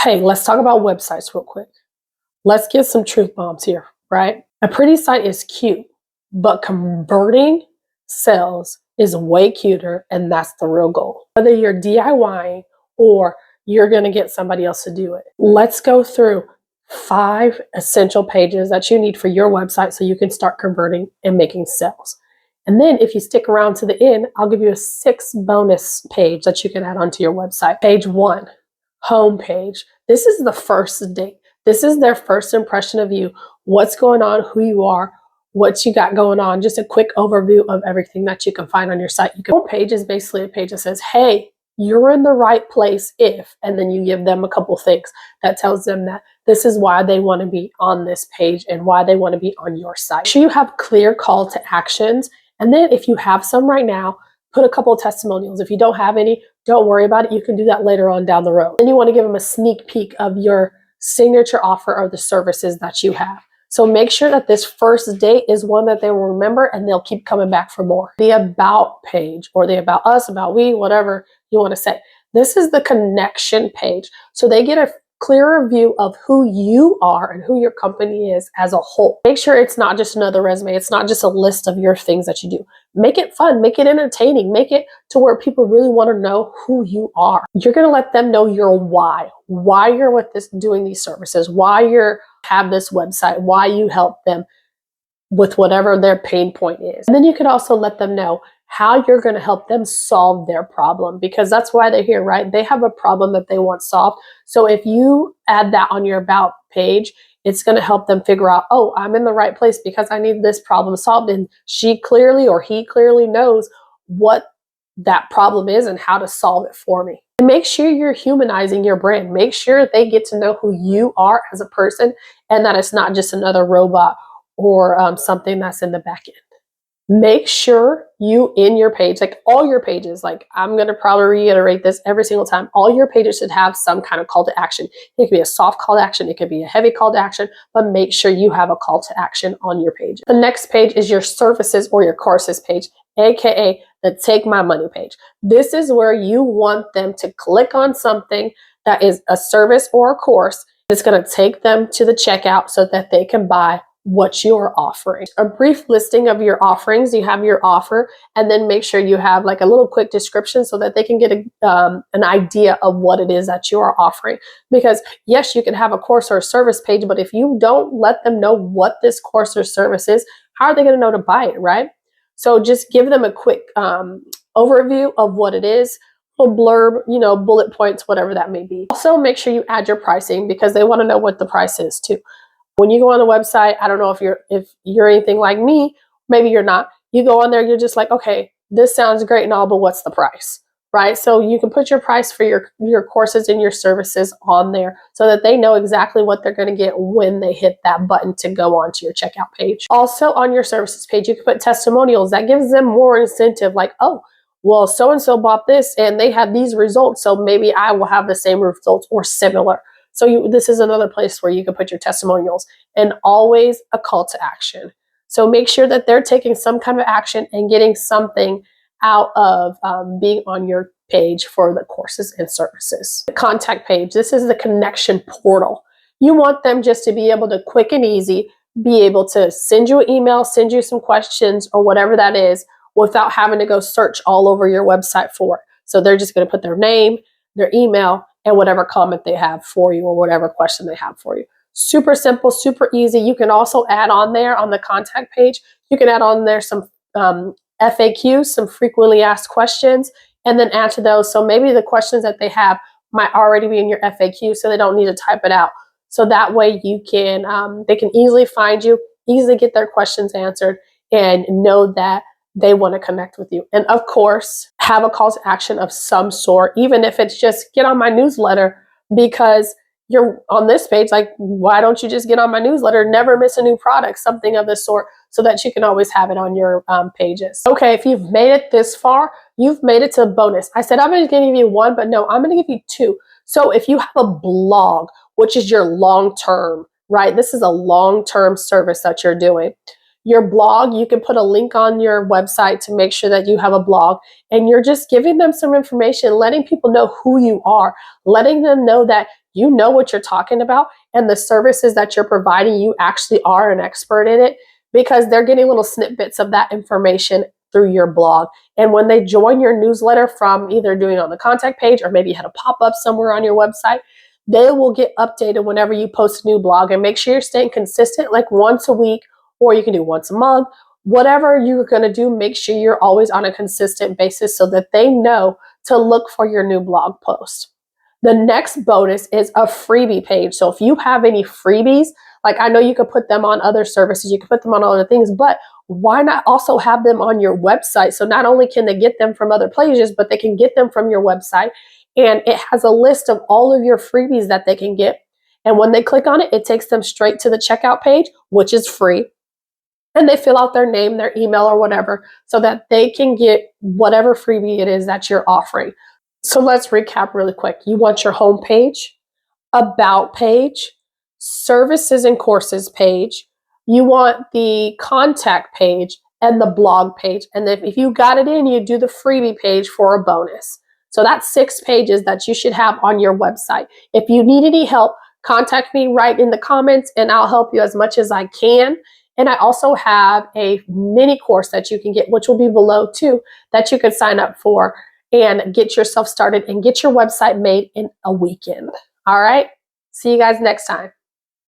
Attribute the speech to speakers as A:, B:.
A: Hey, let's talk about websites real quick. Let's get some truth bombs here, right? A pretty site is cute, but converting sales is way cuter, and that's the real goal. Whether you're DIYing or you're going to get somebody else to do it. Let's go through 5 essential pages that you need for your website so you can start converting and making sales. And then if you stick around to the end, I'll give you a 6 bonus page that you can add onto your website. Page 1, homepage. This is the first date. This is their first impression of you, what's going on, who you are, what you got going on, just a quick overview of everything that you can find on your site. Homepage is basically a page that says, hey, you're in the right place if, and then you give them a couple things that tells them that this is why they want to be on this page and why they want to be on your site. Make sure you have clear call to actions. And then if you have some right now, put a couple of testimonials. If you don't have any, don't worry about it. You can do that later on down the road. Then you want to give them a sneak peek of your signature offer or the services that you have. So make sure that this first date is one that they will remember and they'll keep coming back for more. The about page or the about us, about we, whatever you want to say. This is the connection page. So they get a clearer view of who you are and who your company is as a whole. Make sure it's not just another resume. It's not just a list of your things that you do. Make it fun, make it entertaining, make it to where people really want to know who you are. You're going to let them know your why you're with this, doing these services, why you have this website, why you help them with whatever their pain point is. And then you can also let them know how you're going to help them solve their problem, because that's why they're here, right? They have a problem that they want solved. So if you add that on your about page, it's going to help them figure out, oh, I'm in the right place because I need this problem solved. And she clearly or he clearly knows what that problem is and how to solve it for me. And make sure you're humanizing your brand. Make sure they get to know who you are as a person and that it's not just another robot or something that's in the back end. Make sure you in your page, like all your pages, like I'm going to probably reiterate this every single time, all your pages should have some kind of call to action. It could be a soft call to action. It could be a heavy call to action, but make sure you have a call to action on your page. The next page is your services or your courses page, AKA the Take My Money page. This is where you want them to click on something that is a service or a course. It's going to take them to the checkout so that they can buy what you're offering. A brief listing of your offerings. You have your offer, and then make sure you have like a little quick description so that they can get an idea of what it is that you are offering. Because yes, you can have a course or a service page, but if you don't let them know what this course or service is, how are they going to know to buy it, right? So just give them a quick overview of what it is, a blurb, bullet points, whatever that may be. Also, make sure you add your pricing because they want to know what the price is too. When you go on the website, I don't know if you're anything like me, maybe you're not. You go on there, you're just like, okay, this sounds great and all, but what's the price, right? So you can put your price for your courses and your services on there so that they know exactly what they're going to get when they hit that button to go onto your checkout page. Also on your services page, you can put testimonials. That gives them more incentive, like, oh, well, so-and-so bought this and they had these results, so maybe I will have the same results or similar. So this is another place where you can put your testimonials, and always a call to action. So make sure that they're taking some kind of action and getting something out of being on your page for the courses and services. The contact page, this is the connection portal. You want them just to be able to quick and easy, be able to send you an email, send you some questions or whatever that is without having to go search all over your website for it. So they're just going to put their name, their email, and whatever comment they have for you or whatever question they have for you. Super simple, super easy. You can also add on there on the contact page, you can add on there some FAQs, some frequently asked questions, and then add to those. So maybe the questions that they have might already be in your FAQ, so they don't need to type it out. So that way you can, they can easily find you, easily get their questions answered, and know that they want to connect with you. And of course, have a call to action of some sort, even if it's just get on my newsletter, because you're on this page, like, why don't you just get on my newsletter? Never miss a new product, something of this sort, so that you can always have it on your pages. Okay, if you've made it this far, you've made it to bonus. I said I'm going to give you 1, but no, I'm going to give you 2. So if you have a blog, which is your long-term, right? This is a long-term service that you're doing. Your blog, you can put a link on your website to make sure that you have a blog, and you're just giving them some information, letting people know who you are, letting them know that you know what you're talking about, and the services that you're providing, you actually are an expert in it, because they're getting little snippets of that information through your blog. And when they join your newsletter from either doing it on the contact page or maybe you had a pop-up somewhere on your website, they will get updated whenever you post a new blog. And make sure you're staying consistent, like once a week, or you can do once a month. Whatever you're going to do, make sure you're always on a consistent basis so that they know to look for your new blog post. The next bonus is a freebie page. So if you have any freebies, like I know you could put them on other services, you can put them on other things, but why not also have them on your website? So not only can they get them from other places, but they can get them from your website. And it has a list of all of your freebies that they can get. And when they click on it, it takes them straight to the checkout page, which is free. And they fill out their name, their email, or whatever, so that they can get whatever freebie it is that you're offering. So let's recap really quick. You want your home page, about page, services and courses page. You want the contact page and the blog page. And then if you got it in, you do the freebie page for a bonus. So that's 6 pages that you should have on your website. If you need any help, contact me right in the comments and I'll help you as much as I can. And I also have a mini course that you can get, which will be below too, that you can sign up for and get yourself started and get your website made in a weekend. All right. See you guys next time.